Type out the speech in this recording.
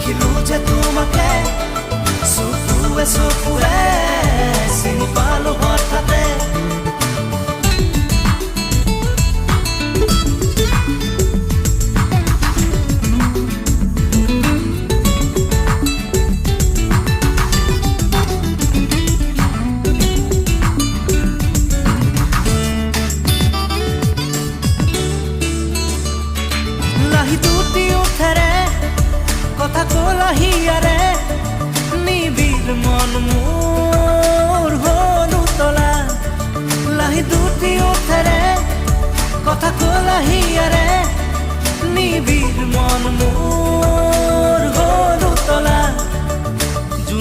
দেখিলো যে তোমাকে চকুৱে চকুৱে চিনি পালো হঠাতে কথা কলাহিয়ারে নিবিড় মন মোর হলু তোলা লাহি দুটি ওঠেরে কথা কলাহিয়ারে নিবিড় মন মোর হলু তোলা